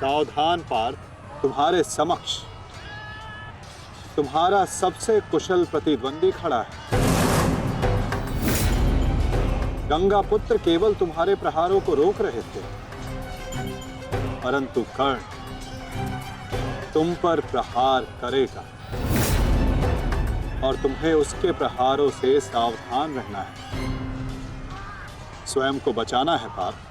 सावधान पार्थ, तुम्हारे समक्ष तुम्हारा सबसे कुशल प्रतिद्वंदी खड़ा है। गंगा पुत्र केवल तुम्हारे प्रहारों को रोक रहे थे, परंतु कर्ण तुम पर प्रहार करेगा और तुम्हें उसके प्रहारों से सावधान रहना है। स्वयं को बचाना है पार्थ।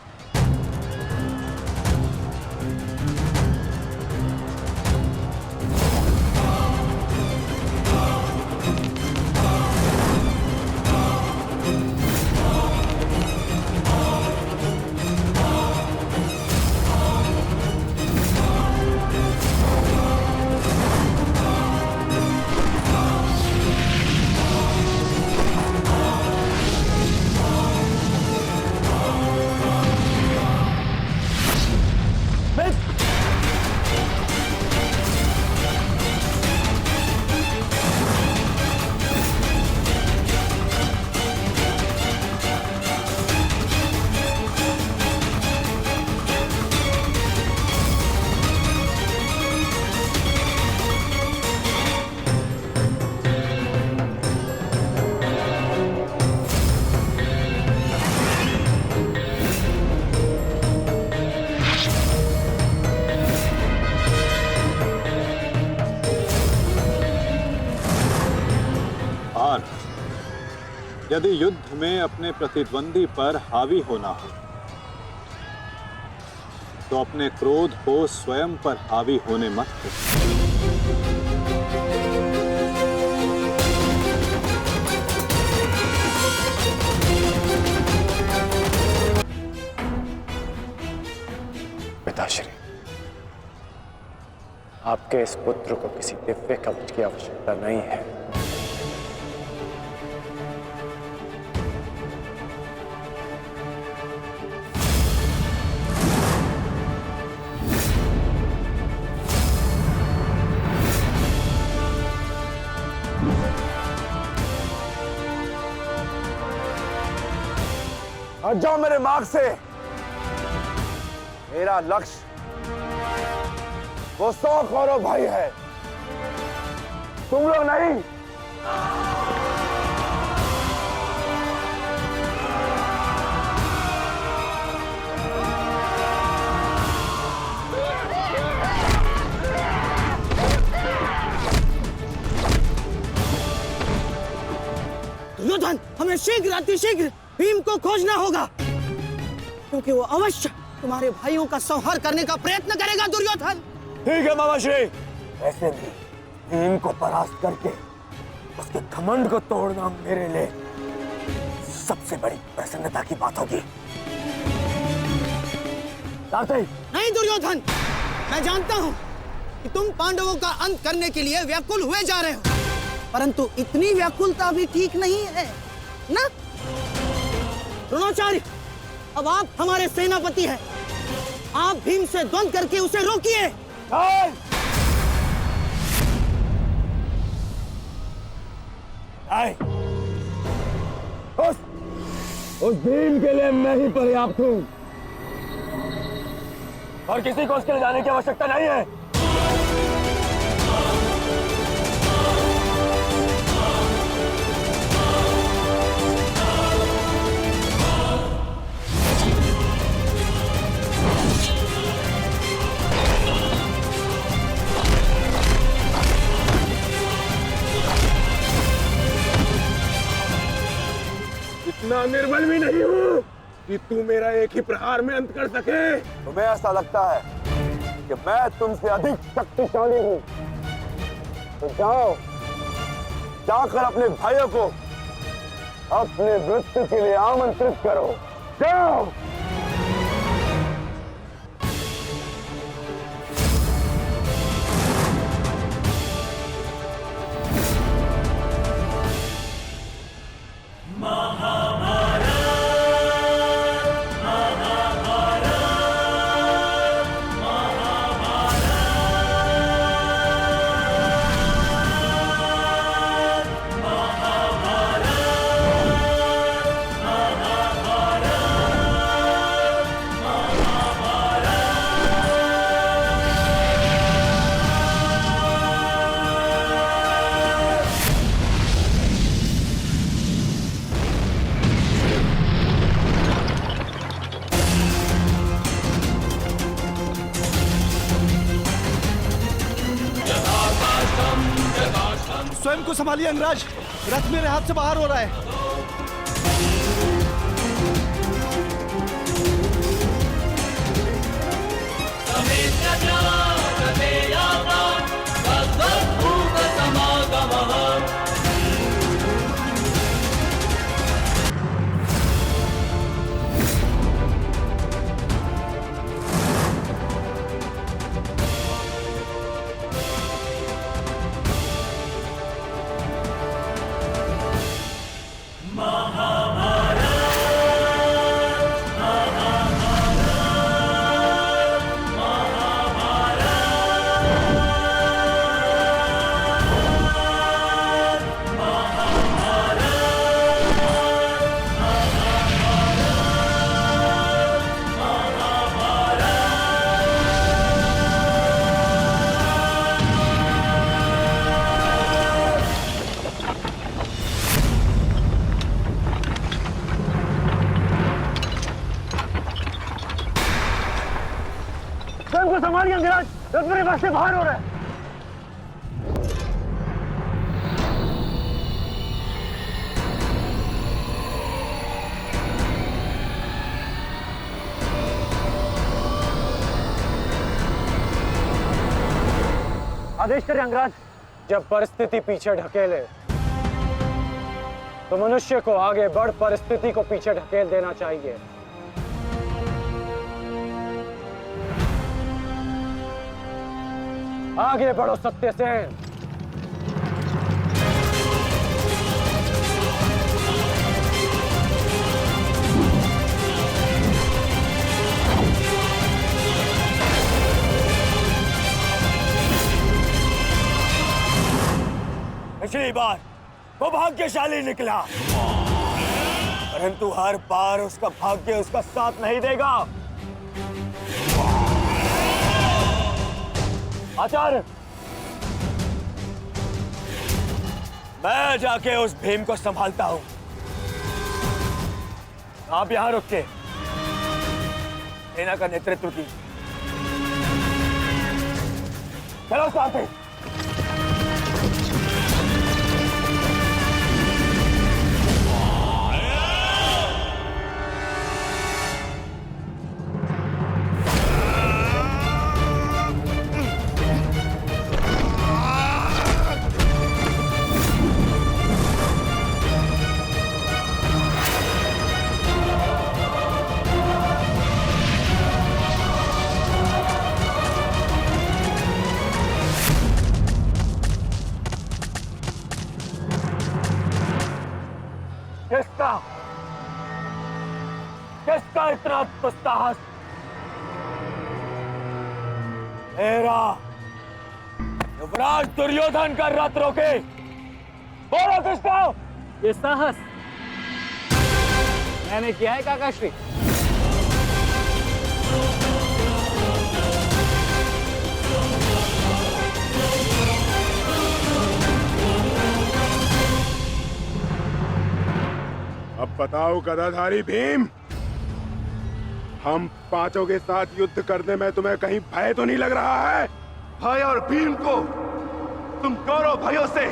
यदि युद्ध में अपने प्रतिद्वंदी पर हावी होना हो तो अपने क्रोध को स्वयं पर हावी होने मत दो। पिताश्री, आपके इस पुत्र को किसी दिव्य कवच की आवश्यकता नहीं है। हट जाओ मेरे मार्ग से। मेरा लक्ष्य वो 100 कौरव भाई है, तुम लोग नहीं। दुर्योधन, हमें शीघ्र अतिशीघ्र भीम को खोजना होगा, क्योंकि वो अवश्य तुम्हारे भाइयों का संहार करने का प्रयत्न करेगा। दुर्योधन, ठीक है मामाश्री। ऐसे भी भीम को परास्त करके उसके घमंड को तोड़ना मेरे लिए सबसे बड़ी प्रसन्नता की बात होगी। नहीं दुर्योधन, मैं जानता हूँ कि तुम पांडवों का अंत करने के लिए व्याकुल हुए जा रहे हो, परंतु इतनी व्याकुलता भी ठीक नहीं है ना। द्रोणाचार्य, अब आप हमारे सेनापति हैं, आप भीम से द्वंद्व करके उसे रोकिए। उस भीम के लिए मैं ही पर्याप्त हूं और किसी को उसके लिए जाने की आवश्यकता नहीं है। इतना निर्बल भी नहीं हूँ कि तू मेरा एक ही प्रहार में अंत कर सके। तुम्हें ऐसा लगता है कि मैं तुमसे अधिक शक्तिशाली हूँ, तो जाओ, जाकर अपने भाइयों को अपने मृत्यु के लिए आमंत्रित करो। जाओ। स्वयं को संभालिए अंगराज, रथ मेरे हाथ से बाहर हो रहा है। संभालिए अंगराज, रथ मेरे पास से बाहर हो रहा है। आदेश करें अंगराज। जब परिस्थिति पीछे ढकेले तो मनुष्य को आगे बढ़ परिस्थिति को पीछे ढकेल देना चाहिए। आगे बढ़ो सत्यसेन। पिछली बार वो भाग्यशाली निकला, परंतु हर बार उसका भाग्य उसका साथ नहीं देगा। आचार्य, मैं जाके उस भीम को संभालता हूं, आप यहां रुक के सेना का नेतृत्व की। चलो साथी। किसका इतना दुस्साहस? मेरा युवराज दुर्योधन का रथ रोके। बोलो किसका? ये साहस मैंने किया है काकाश्री। अब बताओ गदाधारी भीम, हम पांचों के साथ युद्ध करने में तुम्हें कहीं भय तो नहीं लग रहा है? भाई और भीम को तुम कौरव भाइयों से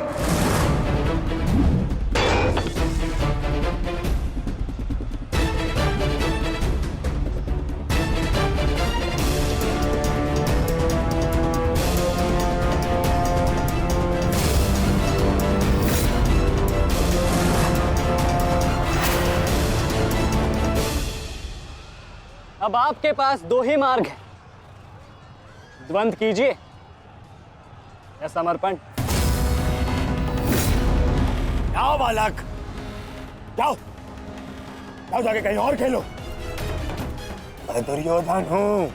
अब आपके पास दो ही मार्ग हैं, द्वंद्व कीजिए या समर्पण। जाओ बालक, जाओ जाओ, जाके कहीं और खेलो। मैं दुर्योधन हूं,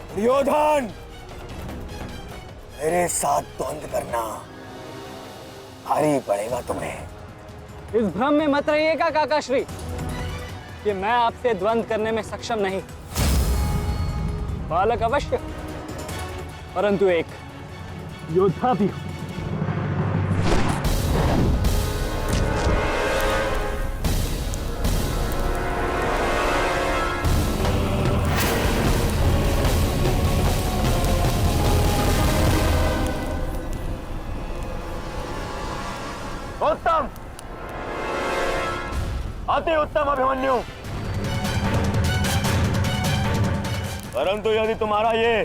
दुर्योधन। मेरे साथ द्वंद्व करना भारी पड़ेगा तुम्हें। इस भ्रम में मत रहिएगा काकाश्री कि मैं आपसे द्वंद्व करने में सक्षम नहीं। बालक अवश्य, परंतु एक योद्धा भी हूं। उत्तम, अति उत्तम अभिमन्यु। परंतु यदि तुम्हारा ये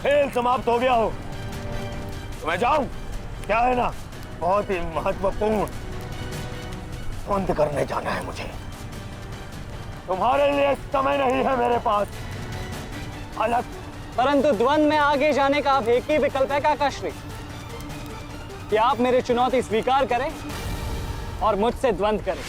खेल समाप्त हो गया हो तो मैं जाऊं? क्या है ना, बहुत ही महत्वपूर्ण द्वंद्व करने जाना है मुझे। तुम्हारे लिए समय नहीं है मेरे पास। अलग। परंतु द्वंद्व में आगे जाने का अब एक ही विकल्प है काकाश्री, कि आप मेरी चुनौती स्वीकार करें और मुझसे द्वंद्व करें।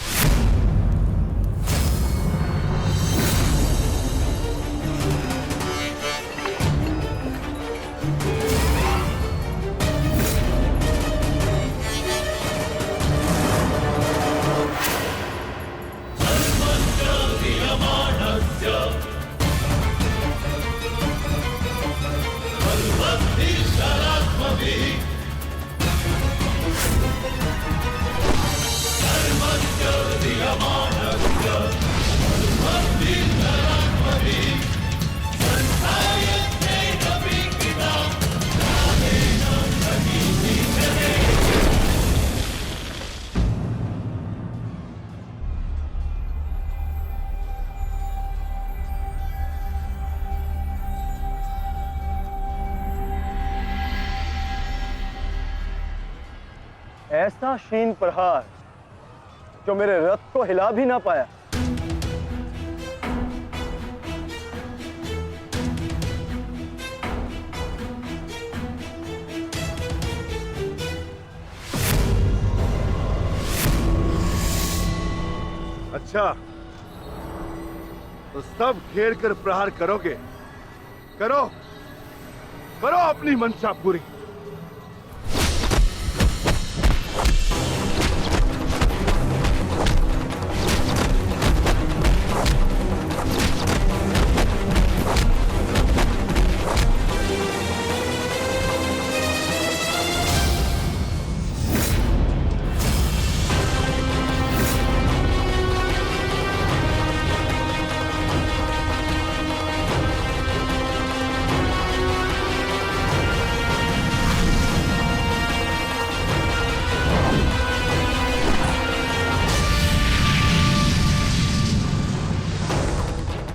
ऐसा शीन प्रहार जो मेरे रथ को हिला भी ना पाया। अच्छा, तो सब घेर कर प्रहार करोगे? करो, करो अपनी मंशा पूरी।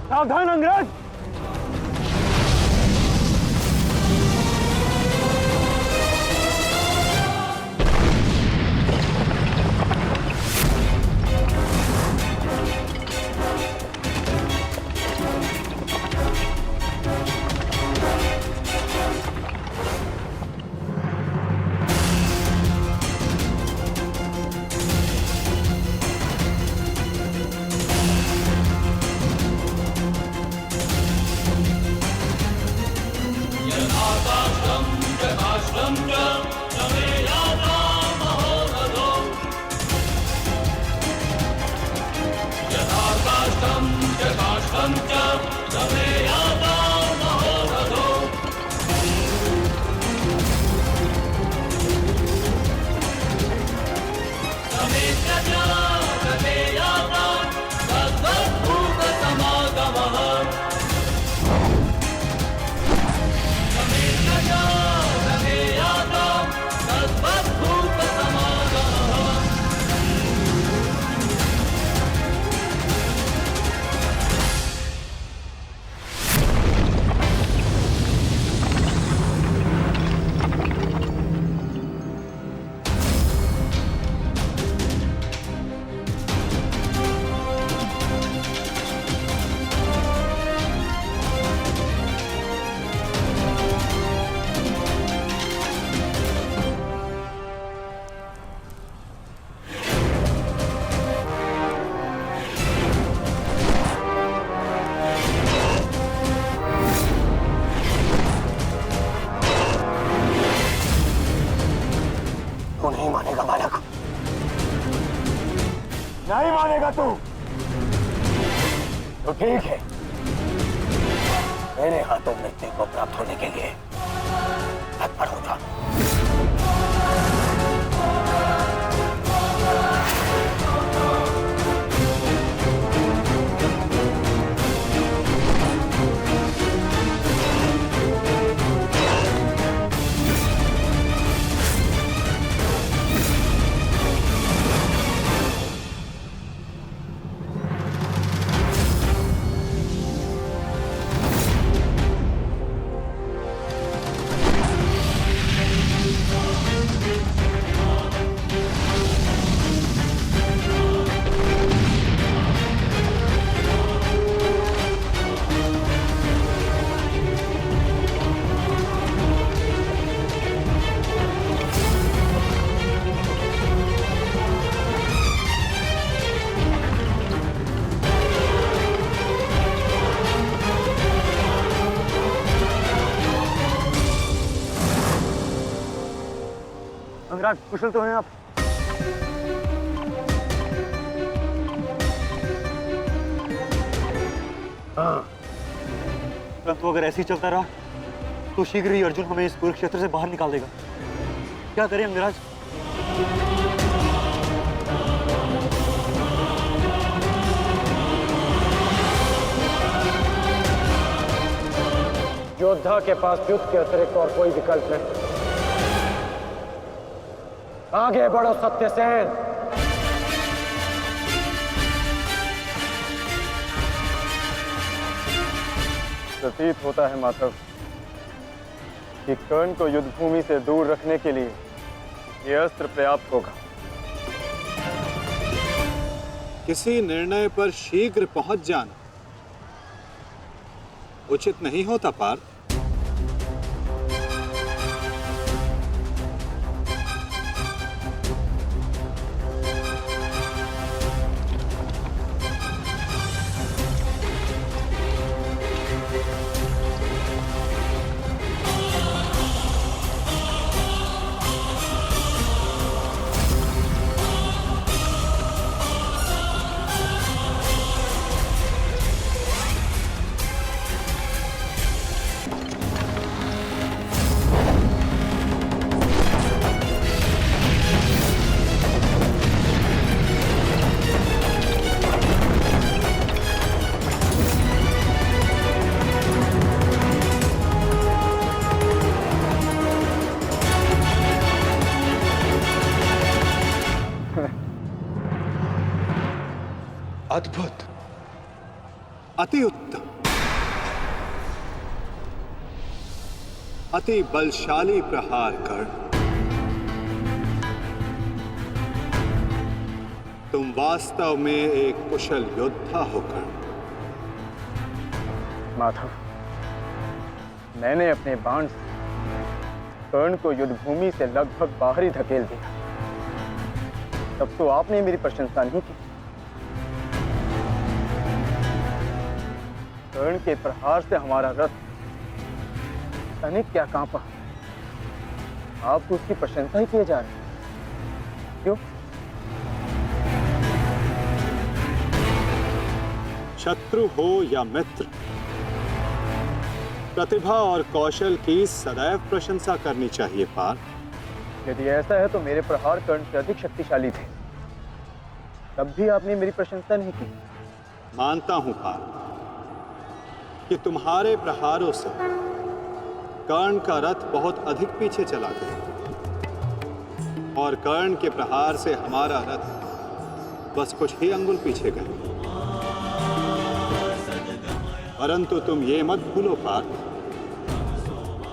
सावधान अंगराज। नहीं मानेगा बालक, नहीं मानेगा तू। तो ठीक है, मेरे हाथों मृत्यु को प्राप्त होने के लिए तत्पर हो जा। अंगराज, कुशल तो हैं आप? हाँ। परंतु अगर ऐसे ही चलता रहा तो शीघ्र ही अर्जुन हमें इस कुरुक्षेत्र से बाहर निकाल देगा। क्या करें अंगराज? योद्धा के पास युद्ध के अतिरिक्त और कोई विकल्प नहीं। आगे बढ़ो सत्यसेन। प्रतीत होता है माधव कि कर्ण को युद्ध भूमि से दूर रखने के लिए यह अस्त्र पर्याप्त होगा। किसी निर्णय पर शीघ्र पहुंच जाना उचित नहीं होता पार्थ। अद्भुत, अति उत्तम, अति बलशाली प्रहार कर्ण। तुम वास्तव में एक कुशल योद्धा हो कर्ण। माधव, मैंने अपने बाण से कर्ण को युद्ध भूमि से लगभग बाहर ही धकेल दिया। तब तो आपने मेरी प्रशंसा नहीं की। कर्ण के प्रहार से हमारा रथ तनिक क्या कांपा। आप तो उसकी प्रशंसा ही किए जा रहे हैं। क्यों? शत्रु हो या मित्र, प्रतिभा और कौशल की सदैव प्रशंसा करनी चाहिए पार्थ। यदि ऐसा है तो मेरे प्रहार कर्ण से अधिक शक्तिशाली थे, तब भी आपने मेरी प्रशंसा नहीं की। मानता हूं पार्थ कि तुम्हारे प्रहारों से कर्ण का रथ बहुत अधिक पीछे चला गया और कर्ण के प्रहार से हमारा रथ बस कुछ ही अंगुल पीछे गए। परंतु तुम ये मत भूलो पार्थ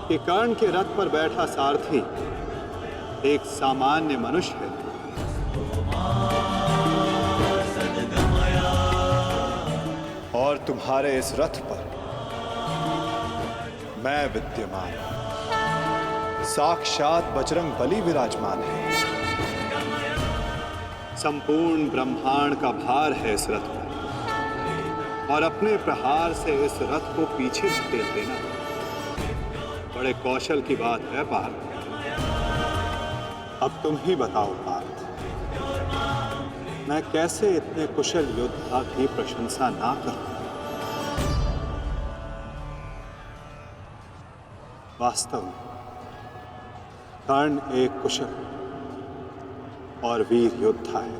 कि कर्ण के रथ पर बैठा सारथी एक सामान्य मनुष्य है और तुम्हारे इस रथ पर मैं विद्यमान, साक्षात बजरंग बली विराजमान है। संपूर्ण ब्रह्मांड का भार है इस रथ पर और अपने प्रहार से इस रथ को पीछे धकेल देना बड़े कौशल की बात है पार्थ। अब तुम ही बताओ पार्थ, मैं कैसे इतने कुशल योद्धा की प्रशंसा ना करूं। वास्तव में कर्ण एक कुशल और वीर योद्धा है।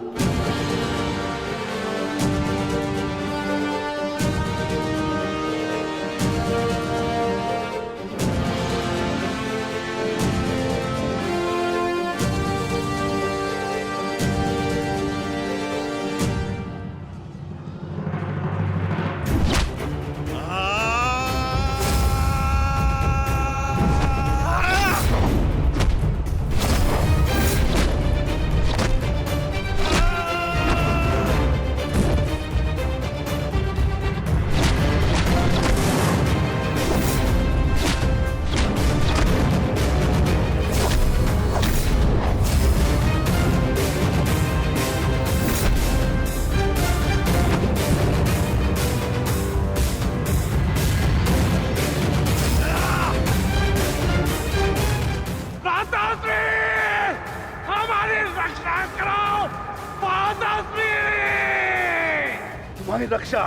तुम्हारी रक्षा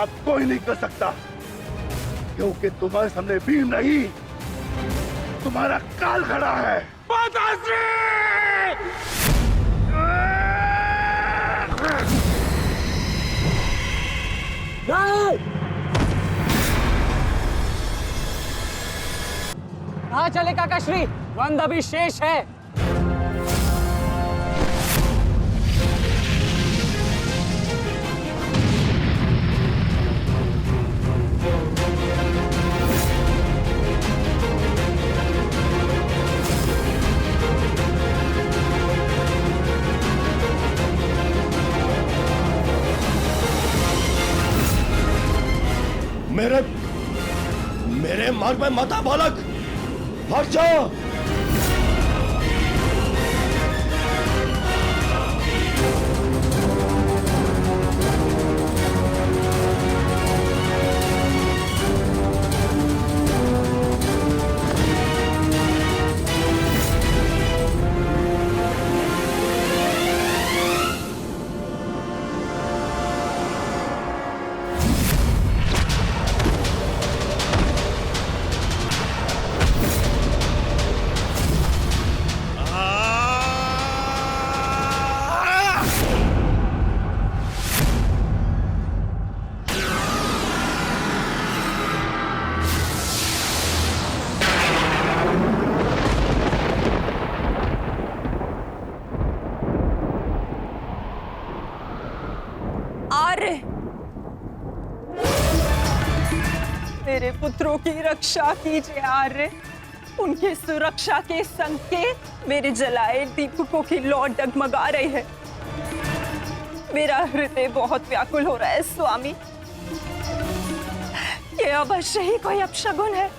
अब कोई नहीं कर सकता, क्योंकि तुम्हारे सामने भीम नहीं, तुम्हारा काल खड़ा है। माताश्री! कहाँ चले काकाश्री? द्वंद अभी शेष है। मेरे मार्ग में मत आ बालक, हट जाओ। मेरे पुत्रों की रक्षा कीजिए आर्य। उनकी सुरक्षा के संकेत मेरे जलाए दीपकों की लौ डगमगा रही है। मेरा हृदय बहुत व्याकुल हो रहा है स्वामी। ये अवश्य ही कोई अपशगुन है।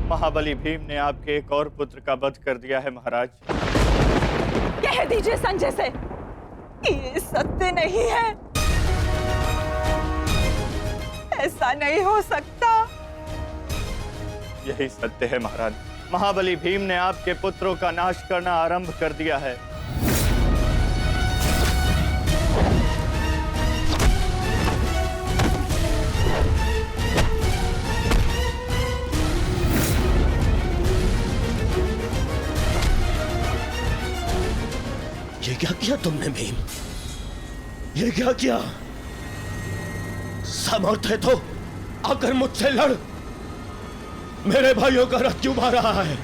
महाबली भीम ने आपके एक और पुत्र का वध कर दिया है महाराज। कह दीजिए संजय से, ये सत्य नहीं है। ऐसा नहीं हो सकता। यही सत्य है महाराज। महाबली भीम ने आपके पुत्रों का नाश करना आरंभ कर दिया है। ये क्या किया तुमने भीम? ये क्या किया? समर्थ है तो आकर मुझसे लड़। मेरे भाइयों का रथ क्यों भर रहा है?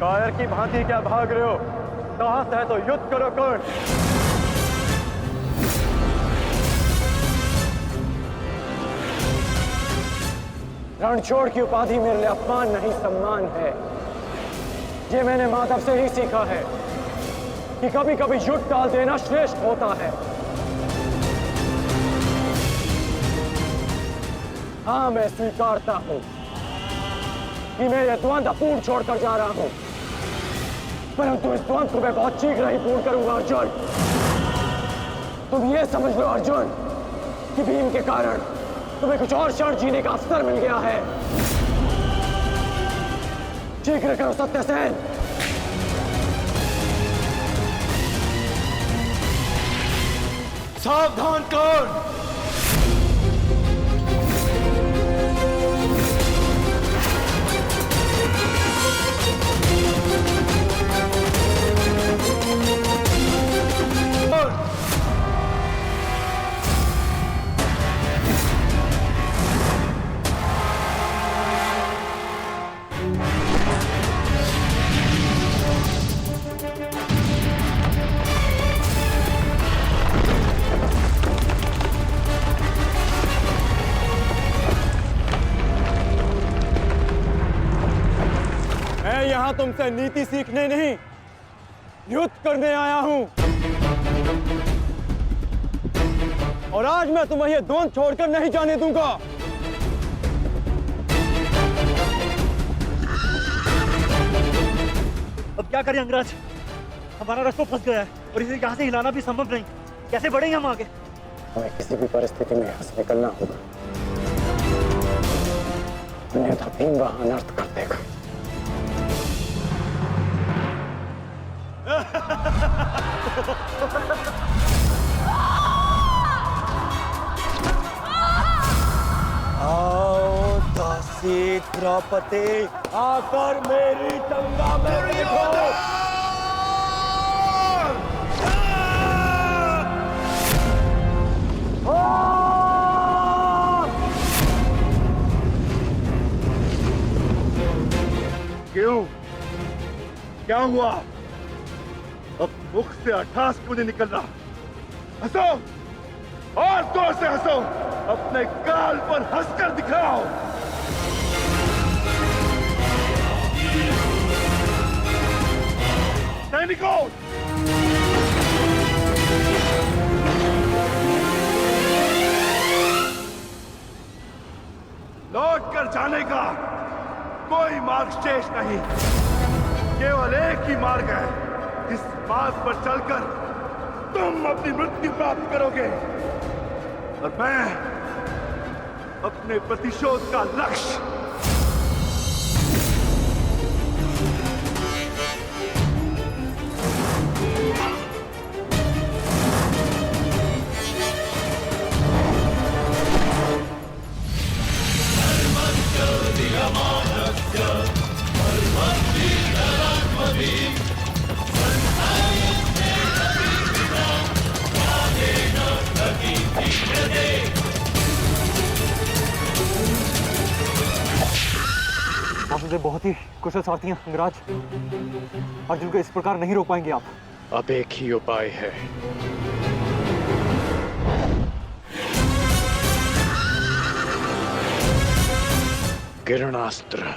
कायर की भांति क्या भाग रहे हो? साहस है तो युद्ध करो कर्ण। रणछोड़ की उपाधि मेरे लिए अपमान नहीं सम्मान है। ये मैंने माधव से ही सीखा है कि कभी कभी युद्ध टाल देना श्रेष्ठ होता है। हाँ, मैं स्वीकारता हूं कि मैं ये द्वंद अपूर्ण छोड़कर जा रहा हूं, परंतु इस द्वंद को मैं बहुत शीघ्र ही पूर्ण करूंगा अर्जुन। तुम ये समझ लो अर्जुन कि भीम के कारण तुम्हें कुछ और क्षण जीने का अवसर मिल गया है। शीघ्र करो सत्यसेन। सावधान कर्ण। यहाँ तुमसे नीति सीखने नहीं, युद्ध करने आया हूँ। और आज मैं तुम्हें ये द्वंद्व छोड़कर नहीं जाने दूंगा। अब क्या करें अंगराज? हमारा रास्ता फंस गया है और इसे यहाँ से हिलाना भी संभव नहीं। कैसे बढ़ेंगे हम आगे? हमें किसी भी परिस्थिति में यहाँ से निकलना होगा, अन्यथा भीम वहां अनर्थ कर देगा। आओ दासी द्रौपदी, आकर मेरी टंगा में बैठो। क्यों? क्या हुआ? अब मुख से अट्ठास क्यों नहीं निकल रहा? हंसो और जोर से हंसो, अपने गाल पर हंसकर दिखाओ। सैनिकों, लौट कर जाने का कोई मार्ग शेष नहीं, केवल एक ही मार्ग है जिस मार्ग पर चलकर तुम अपनी मृत्यु प्राप्त करोगे, और मैं अपने प्रतिशोध का लक्ष्य आप मुझे बहुत ही कुशल सारथी हैं अंगराज। अर्जुन को इस प्रकार नहीं रोक पाएंगे आप। अब एक ही उपाय है, किरणास्त्र।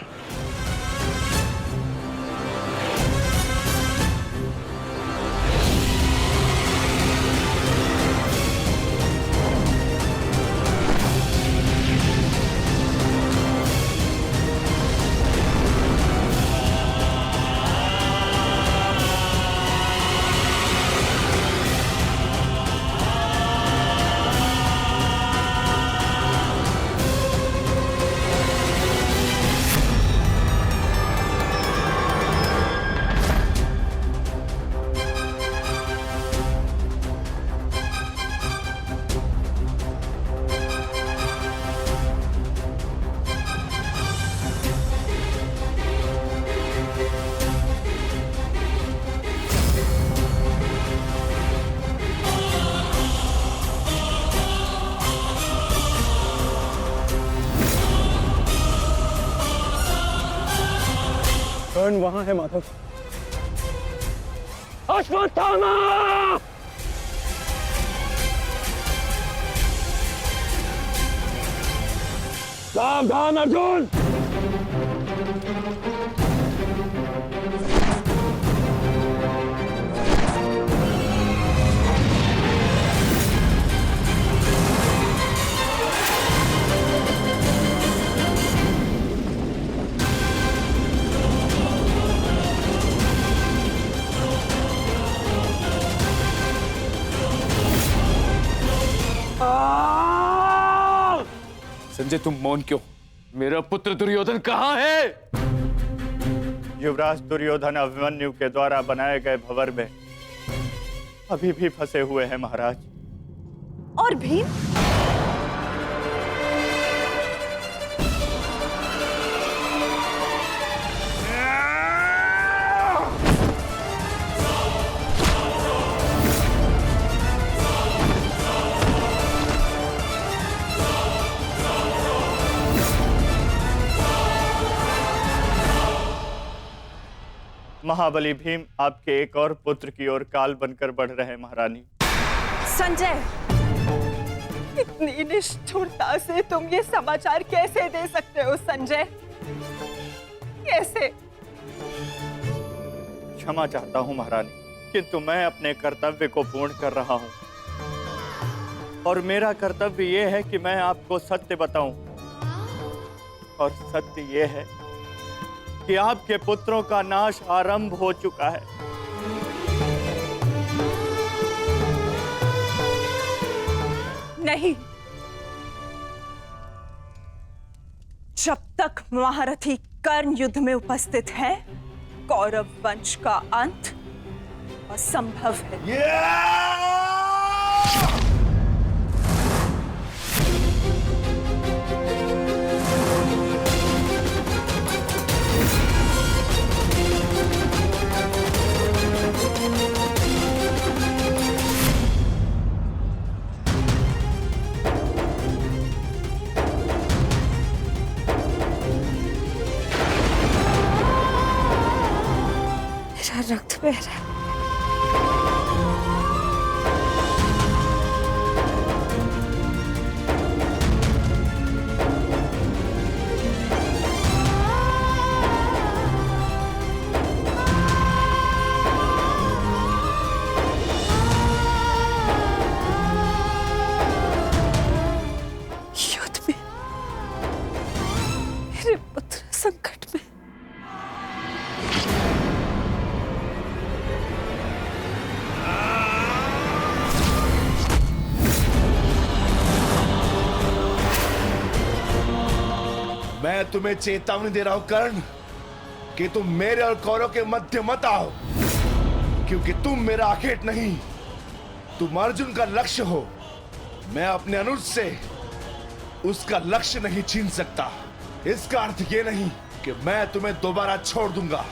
कर्ण वहां है माधव। अश्वत्थामा! सावधान अर्जुन! संजय, तुम मौन क्यों? मेरा पुत्र दुर्योधन कहाँ है? युवराज दुर्योधन अभिमन्यु के द्वारा बनाए गए भंवर में अभी भी फंसे हुए हैं महाराज। और भीम? महाबली भीम आपके एक और पुत्र की ओर काल बनकर बढ़ रहे हैं महारानी। संजय, इतनी निष्ठुरता से तुम ये समाचार कैसे दे सकते हो संजय? कैसे? क्षमा चाहता हूं महारानी, किंतु मैं अपने कर्तव्य को पूर्ण कर रहा हूं और मेरा कर्तव्य यह है कि मैं आपको सत्य बताऊं। और सत्य यह है कि आपके पुत्रों का नाश आरंभ हो चुका है। नहीं, जब तक महारथी कर्ण युद्ध में उपस्थित है, कौरव वंश का अंत असंभव है। मेरा रक्त बह रहा है। युद्ध में मेरे पुत्र संकट में। मैं तुम्हें चेतावनी दे रहा हूं कर्ण कि तुम मेरे और कौरव के मध्य मत आओ, क्योंकि तुम मेरा आखेट नहीं, तुम अर्जुन का लक्ष्य हो। मैं अपने अनुज से उसका लक्ष्य नहीं छीन सकता। इसका अर्थ ये नहीं कि मैं तुम्हें दोबारा छोड़ दूंगा।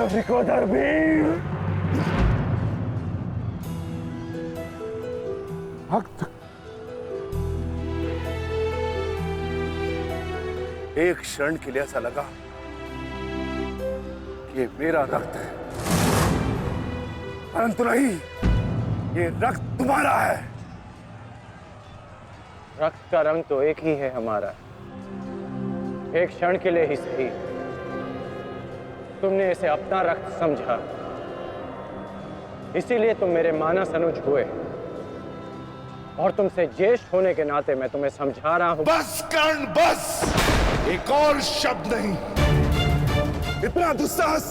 विकोधर वीर भक्त, एक क्षण के लिए ऐसा लगा कि ये मेरा रक्त है, परंतु नहीं, ये रक्त तुम्हारा है। रक्त का रंग तो एक ही है हमारा, एक क्षण के लिए ही सही। तुमने इसे अपना रक्त समझा, इसीलिए तुम मेरे मानस अनुज हुए, और तुमसे ज्येष्ठ होने के नाते मैं तुम्हें समझा रहा हूं। बस कर्ण बस, एक और शब्द नहीं। इतना दुस्साहस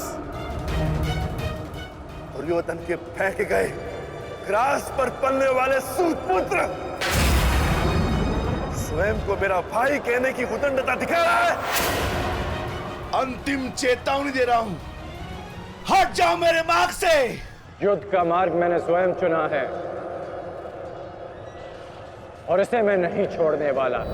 दुर्योधन के फेंके गए ग्रास पर पलने वाले सूतपुत्र स्वयं को मेरा भाई कहने की उदंडता दिखा रहा है। अंतिम चेतावनी दे रहा हूं, हट जाओ मेरे मार्ग से। युद्ध का मार्ग मैंने स्वयं चुना है और इसे मैं नहीं छोड़ने वाला।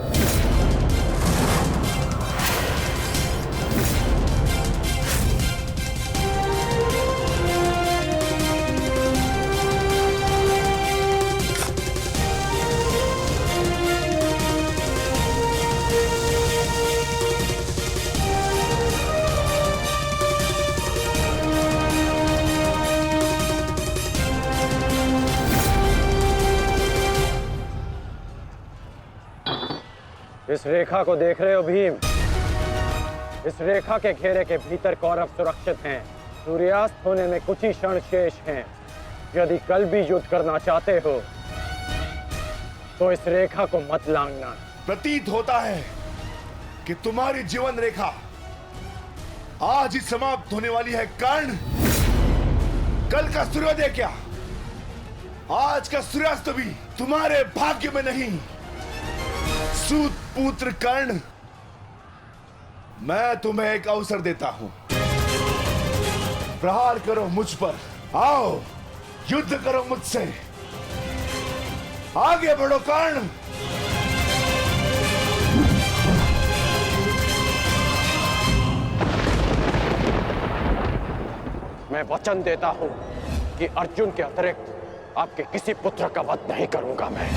इस रेखा को देख रहे हो भीम? इस रेखा के घेरे के भीतर कौरव सुरक्षित हैं। सूर्यास्त होने में कुछ ही क्षण शेष हैं। यदि कल भी युद्ध करना चाहते हो तो इस रेखा को मत लांघना। प्रतीत होता है कि तुम्हारी जीवन रेखा आज ही समाप्त होने वाली है कर्ण। कल का सूर्योदय क्या, आज का सूर्यास्त भी तुम्हारे भाग्य में नहीं। सूत पुत्र कर्ण, मैं तुम्हें एक अवसर देता हूं। प्रहार करो मुझ पर, आओ युद्ध करो मुझसे। आगे बढ़ो कर्ण। मैं वचन देता हूं कि अर्जुन के अतिरिक्त आपके किसी पुत्र का वध नहीं करूंगा मैं।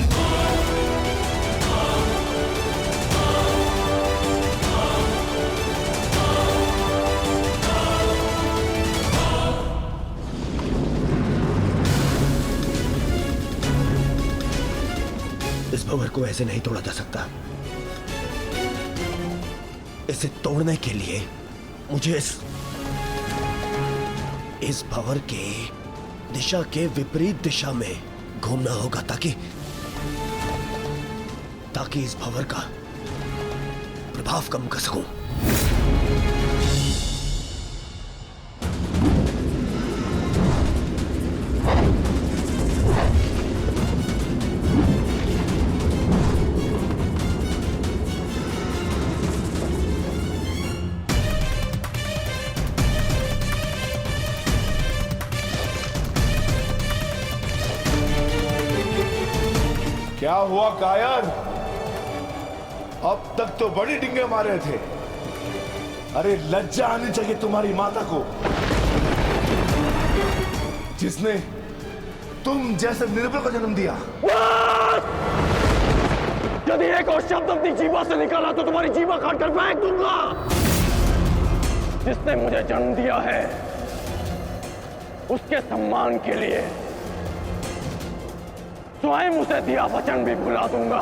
इस भंवर को ऐसे नहीं तोड़ा जा सकता। इसे तोड़ने के लिए मुझे इस भंवर के दिशा के विपरीत दिशा में घूमना होगा ताकि इस भंवर का प्रभाव कम कर सकूं। क्या हुआ कायर? अब तक तो बड़ी डिंगे मारे थे। अरे लज्जा आनी चाहिए तुम्हारी माता को, जिसने तुम जैसे निर्बल को जन्म दिया। यदि एक और शब्द अपनी जीवा से निकाला तो तुम्हारी जीवा काट कर फेंक दूंगा। जिसने मुझे जन्म दिया है उसके सम्मान के लिए स्वयं उसे दिया वचन भी भुला दूंगा।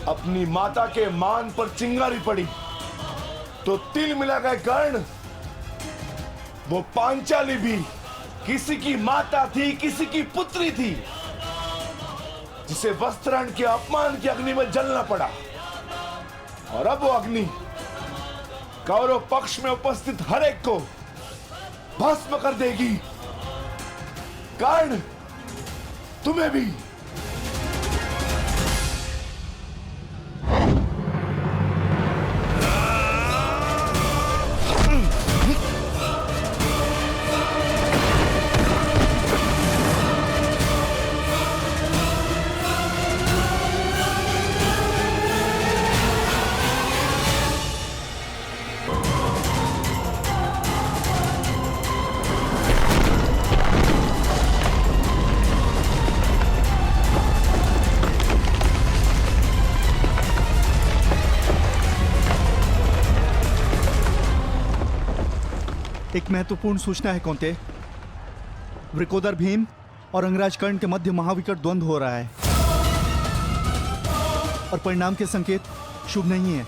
अपनी माता के मान पर चिंगारी पड़ी तो तिल मिला गए कर्ण। वो पांचाली भी किसी की माता थी, किसी की पुत्री थी, जिसे वस्त्राण के अपमान की अग्नि में जलना पड़ा। और अब वो अग्नि कौरव पक्ष में उपस्थित हर एक को भस्म कर देगी। कर्ण, तुम्हें भी। एक महत्वपूर्ण सूचना है कौंते। वृकोदर भीम और अंगराज कर्ण के मध्य महाविकट द्वंद्व हो रहा है और परिणाम के संकेत शुभ नहीं है।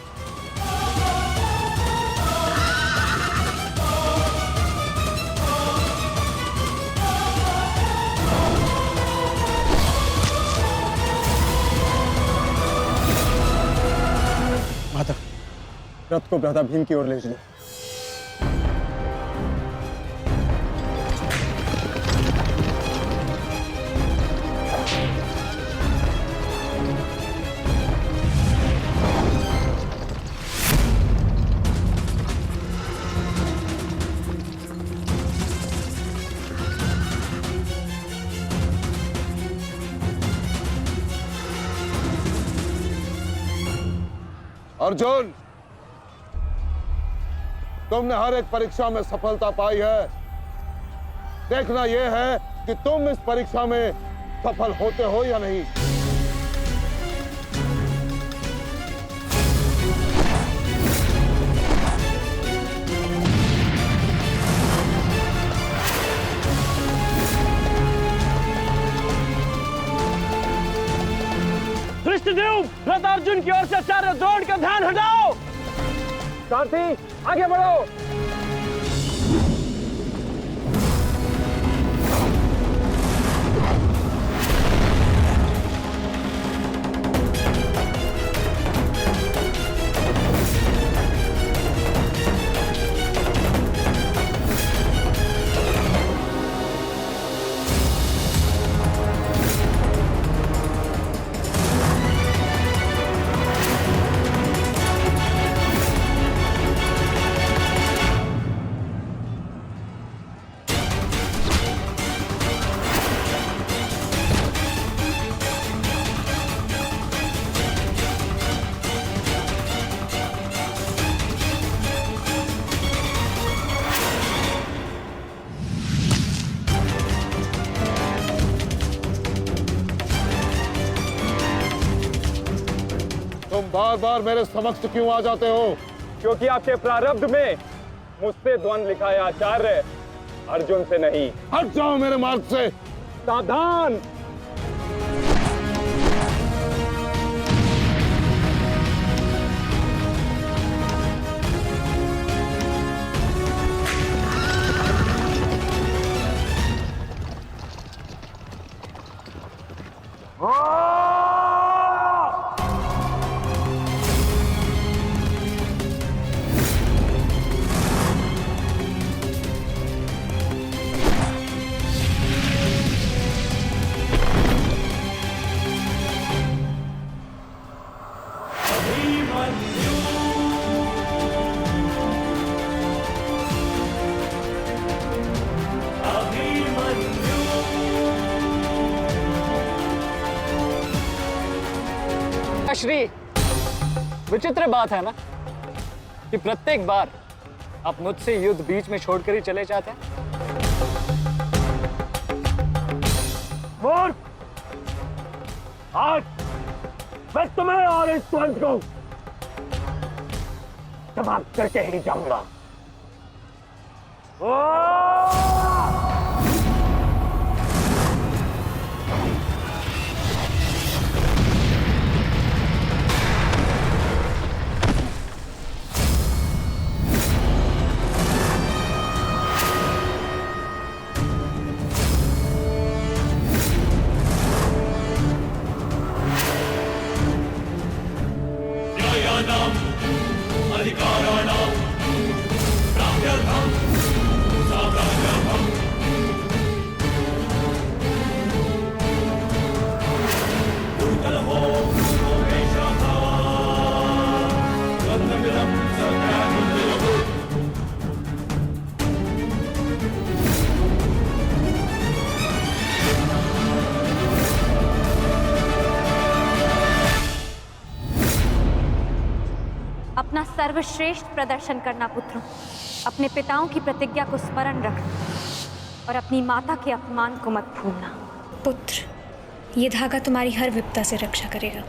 माता, रथ को भ्राता भीम की ओर ले चलो। अर्जुन, तुमने हर एक परीक्षा में सफलता पाई है। देखना यह है कि तुम इस परीक्षा में सफल होते हो या नहीं। धृष्टद्युम्न, रथ अर्जुन की ओर से आचार्य द्रोण का ध्यान हटाओ। सारथी, आगे बढ़ो। बार बार मेरे समक्ष क्यों आ जाते हो? क्योंकि आपके प्रारब्ध में मुझसे द्वंद्व लिखा है आचार्य, अर्जुन से नहीं। हट जाओ मेरे मार्ग से। सावधान। माताश्री, विचित्र बात है ना कि प्रत्येक बार आप मुझसे युद्ध बीच में छोड़कर ही चले जाते हैं। मूर्ख! आज मैं तुम्हें और इस द्वंद को समाप्त करके ही जाऊंगा। अपना सर्वश्रेष्ठ प्रदर्शन करना पुत्रों। अपने पिताओं की प्रतिज्ञा को स्मरण रखना और अपनी माता के अपमान को मत भूलना। पुत्र, ये धागा तुम्हारी हर विपदा से रक्षा करेगा।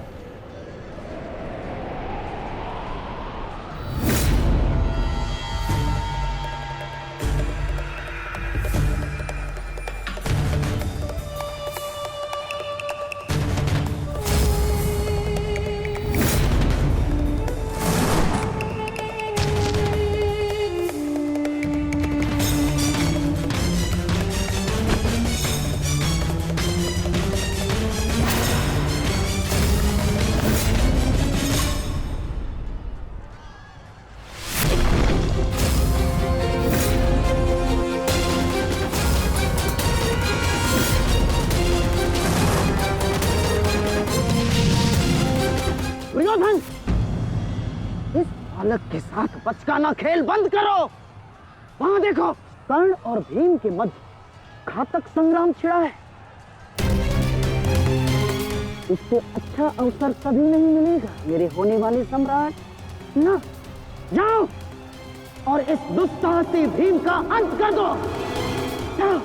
दुर्योधन, इस बालक के साथ बचकाना खेल बंद करो। वहां देखो, कर्ण और भीम के मध्य घातक संग्राम छिड़ा है। इससे अच्छा अवसर कभी नहीं मिलेगा मेरे होने वाले सम्राट। ना, जाओ और इस दुस्साहसी भीम का अंत कर दो। जाओ।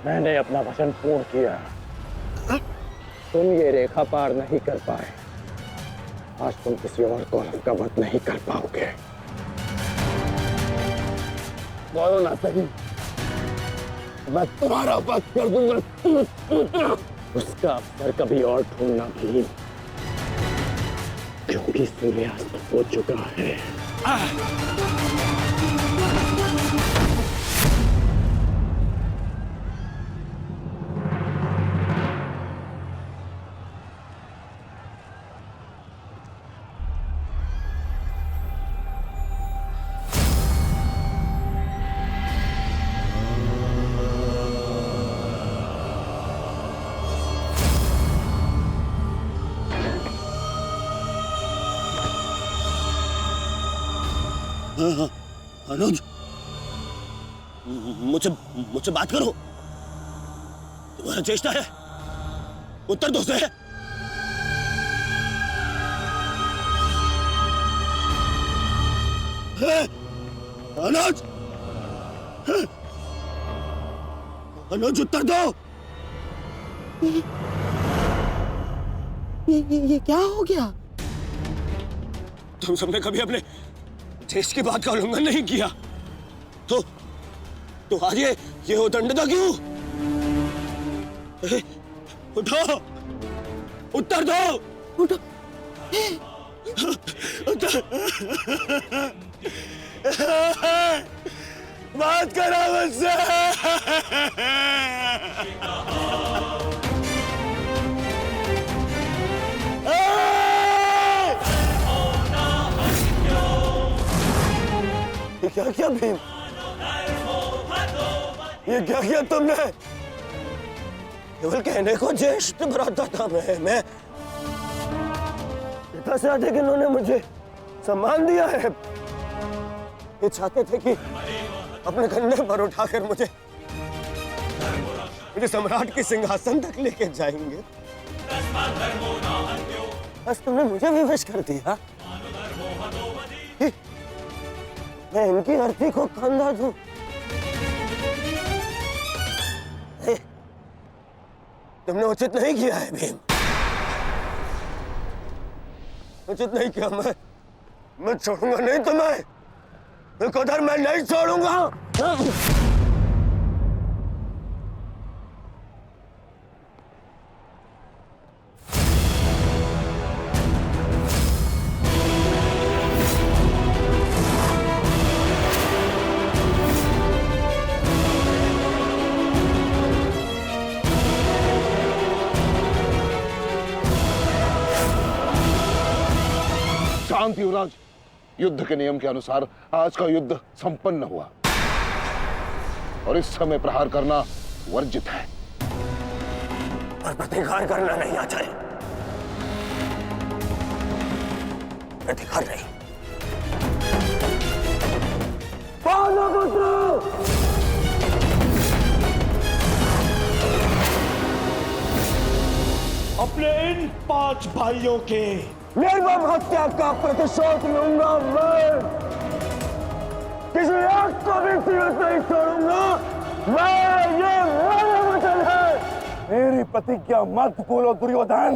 मैंने अपना वचन पूर्ण किया। तुम ये रेखा पार नहीं कर पाए, आज तुम किसी और कौरव का वध नहीं कर पाओगे। बोलो ना सही, मैं तुम्हारा वध कर दूंगा। उसका अवसर कभी और ढूंढना भीम, क्योंकि सूर्यास्त हो चुका है। अनुज, मुझसे बात करो। तुम्हारा चेष्टा है, उत्तर दो से। अनुज, अनुज उत्तर दो। ये क्या हो गया? तुम सबने कभी अपने देश की बात का उल्लंघन नहीं किया, तो आज ये उदंडता क्यों? उठो, उत्तर दो। उठो। बात करो मुझसे। क्या किया भीम? ये क्या किया तुमने? केवल कहने को ज्येष्ठ भ्राता था मैं पिता से अधिक इन्होंने मुझे सम्मान दिया है। ये चाहते थे कि अपने कंधे पर उठाकर मुझे सम्राट के सिंहासन तक लेके जाएंगे। बस तुमने मुझे विवश कर दिया। मैं इनकी अर्थी को कंधा दूं। तुमने उचित नहीं किया है भीम, उचित नहीं किया। मैं छोड़ूंगा नहीं तुम्हें, विकोदर मैं नहीं छोड़ूंगा। शांत युवराज, युद्ध के नियम के अनुसार आज का युद्ध संपन्न हुआ और इस समय प्रहार करना वर्जित है। पर प्रतिकार करना नहीं आता है। प्रतिकार नहीं। अपने इन 5 भाइयों के निर्मम हत्या का प्रतिशोध लूंगा मैं। किसी एक को भी जीवित नहीं छोड़ूंगा मैं। ये मेरा वचन है। मेरी प्रतिज्ञा मत भूलो दुर्योधन।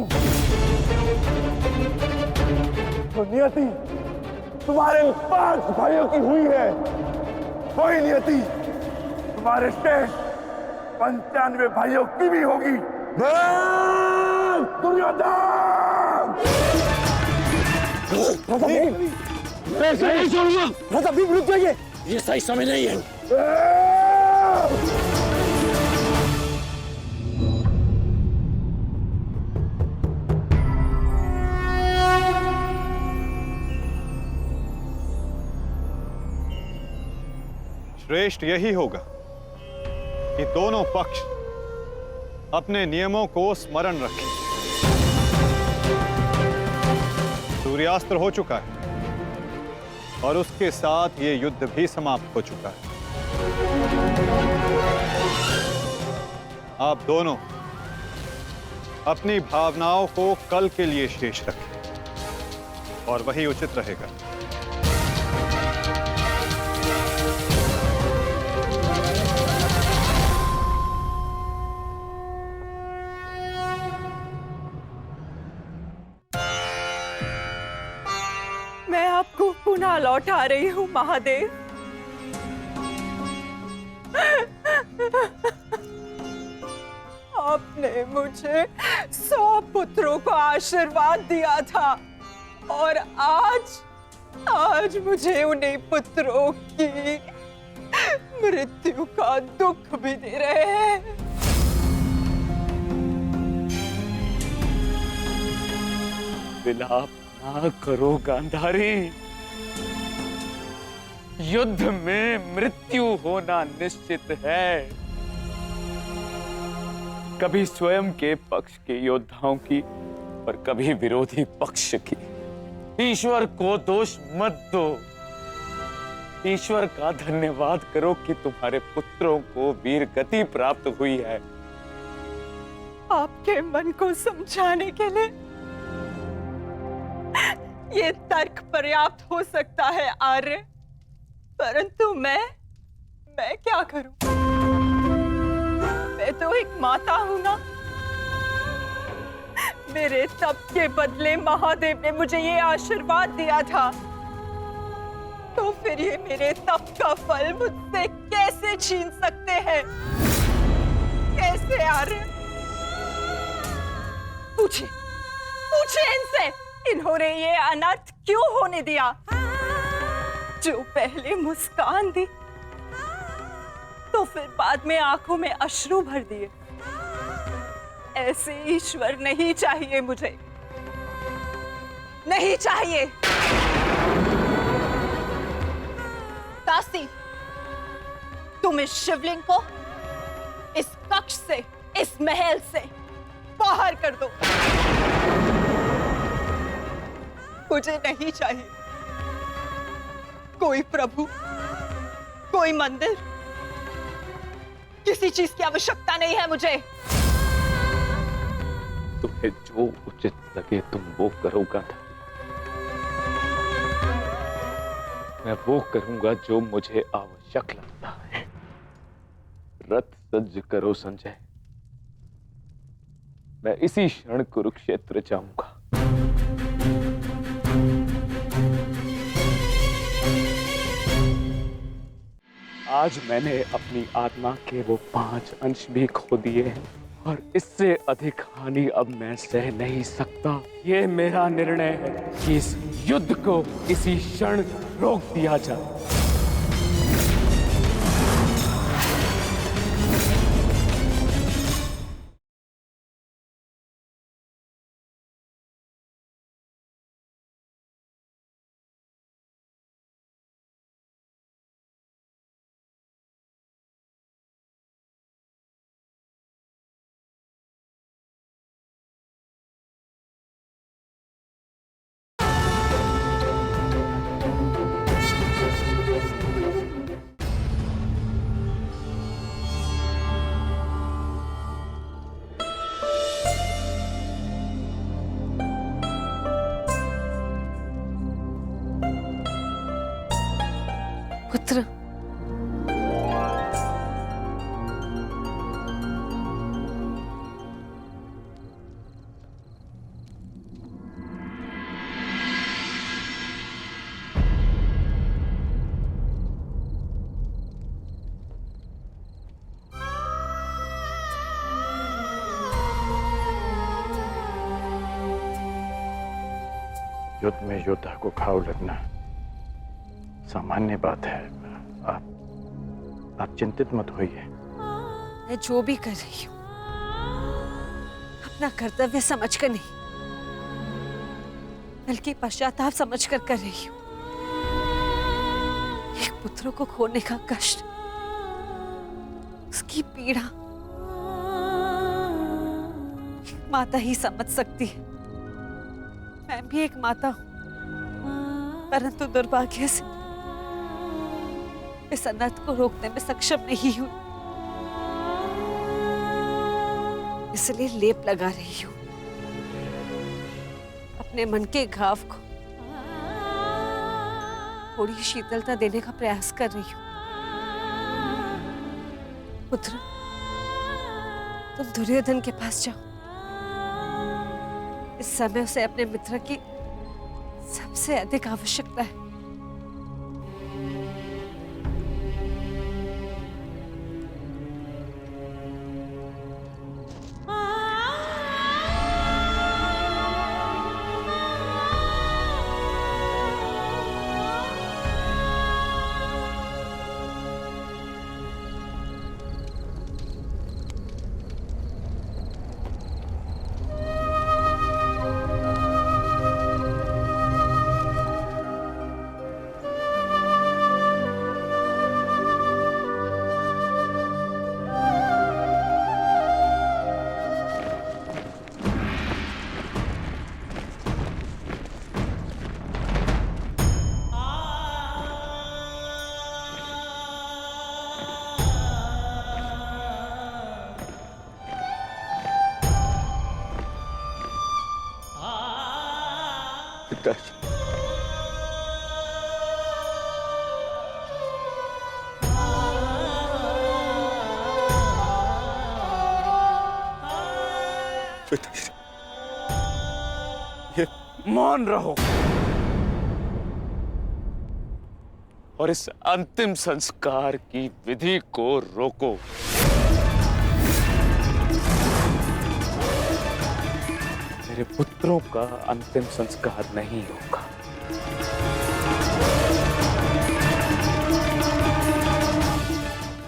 तो नियति तुम्हारे 5 भाइयों की हुई है, वही नियति तुम्हारे शेष 95 भाइयों की भी होगी। दुर्योधन! मैं सही छोड़ूंगा। राजा भीम रुक जाइए, ये सही समय नहीं है। श्रेष्ठ यही होगा कि दोनों पक्ष अपने नियमों को स्मरण रखें। सूर्यास्त्र हो चुका है और उसके साथ ये युद्ध भी समाप्त हो चुका है। आप दोनों अपनी भावनाओं को कल के लिए शेष रखें और वही उचित रहेगा। मैं आपको पुनः लौटा रही हूँ महादेव। आपने मुझे 100 पुत्रों को आशीर्वाद दिया था और आज मुझे उन्हीं पुत्रों की मृत्यु का दुख भी दे रहे हैं। विलाप ना करो गांधारी। युद्ध में मृत्यु होना निश्चित है। कभी स्वयं के पक्ष के योद्धाओं की और कभी विरोधी पक्ष की। ईश्वर को दोष मत दो। ईश्वर का धन्यवाद करो कि तुम्हारे पुत्रों को वीर गति प्राप्त हुई है। आपके मन को समझाने के लिए ये तर्क पर्याप्त हो सकता है आर्य, परंतु मैं क्या करूं? मैं तो एक माता हूं ना। मेरे तप के बदले महादेव ने मुझे ये आशीर्वाद दिया था, तो फिर ये मेरे तप का फल मुझसे कैसे छीन सकते हैं? कैसे आर्य? पूछिए इनसे, इन्होंने ये अनर्थ क्यों होने दिया? जो पहले मुस्कान दी तो फिर बाद में आंखों में अश्रु भर दिए। ऐसे ईश्वर नहीं चाहिए मुझे, नहीं चाहिए। दासी, तुम इस शिवलिंग को इस कक्ष से, इस महल से बाहर कर दो। मुझे नहीं चाहिए कोई प्रभु, कोई मंदिर, किसी चीज की आवश्यकता नहीं है मुझे। तुम्हें जो उचित लगे तुम वो करोगा था। मैं वो करूंगा जो मुझे आवश्यक लगता है। रथ सज्ज करो संजय, मैं इसी क्षण कुरुक्षेत्र जाऊंगा। आज मैंने अपनी आत्मा के वो 5 अंश भी खो दिए हैं और इससे अधिक हानि अब मैं सह नहीं सकता। ये मेरा निर्णय है कि इस युद्ध को इसी क्षण रोक दिया जाए। पुत्र, युद्ध में योद्धा को घाव लगना सामान्य बात है। आप चिंतित मत होइए। मैं जो भी कर रही हूँ अपना कर्तव्य समझकर नहीं, बल्कि पश्चाताप समझकर कर रही हूँ। एक पुत्र को खोने का कष्ट, उसकी पीड़ा एक माता ही समझ सकती है। मैं भी एक माता हूं, परंतु दुर्भाग्य से इस अनर्थ को रोकने में सक्षम नहीं हूं। इसलिए लेप लगा रही हूं, अपने मन के घाव को थोड़ी शीतलता देने का प्रयास कर रही हूं। पुत्र, तुम दुर्योधन के पास जाओ। इस समय उसे अपने मित्र की सबसे अधिक आवश्यकता है। ये मौन रहो और इस अंतिम संस्कार की विधि को रोको। मेरे पुत्रों का अंतिम संस्कार नहीं होगा।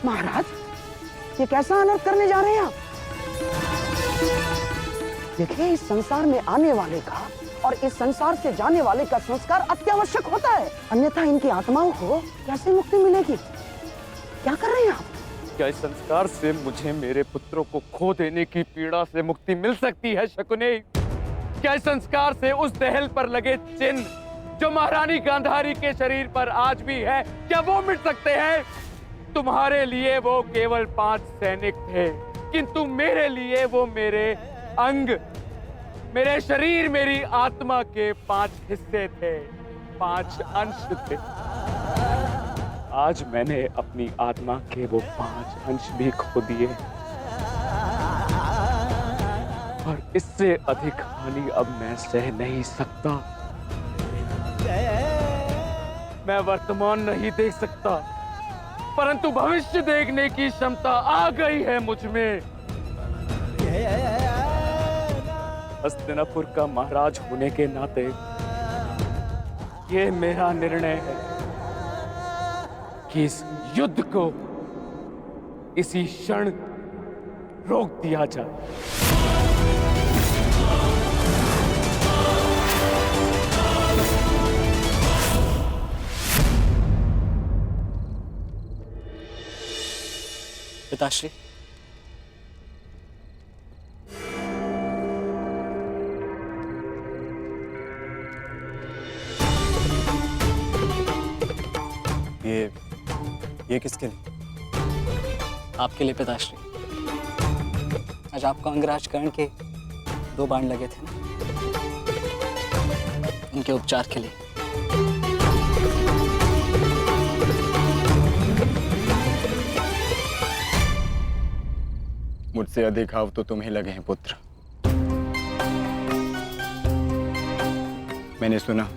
महाराज, ये कैसा अनर्थ करने जा रहे हैं आप? देखिए, इस संसार में आने वाले का और इस संसार से जाने वाले का संस्कार अत्यावश्यक होता है, अन्यथा इनकी आत्माओं को कैसे मुक्ति मिलेगी? क्या कर रहे हैं आप? क्या इस संस्कार से मुझे मेरे पुत्रों को खो देने की पीड़ा से मुक्ति मिल सकती है शकुनी? क्या इस संस्कार से उस दहल पर लगे चिन्ह जो महारानी गांधारी के शरीर पर आज भी है, क्या वो मिट सकते हैं? तुम्हारे लिए वो केवल 5 सैनिक थे, किंतु मेरे लिए वो मेरे अंग, मेरे शरीर, मेरी आत्मा के 5 हिस्से थे, 5 अंश थे। आज मैंने अपनी आत्मा के वो 5 अंश भी खो दिए और इससे अधिक हानि अब मैं सह नहीं सकता। मैं वर्तमान नहीं देख सकता, परंतु भविष्य देखने की क्षमता आ गई है मुझ में। हस्तिनापुर का महाराज होने के नाते ये मेरा निर्णय है कि इस युद्ध को इसी क्षण रोक दिया जाए। पिताश्री, ये किसके लिए? आपके लिए पिताश्री। आज आपको अंगराज कर्ण के 2 बाण लगे थे ना, उनके उपचार के लिए। मुझसे अधिक घाव तो तुम्हें लगे हैं पुत्र। मैंने सुना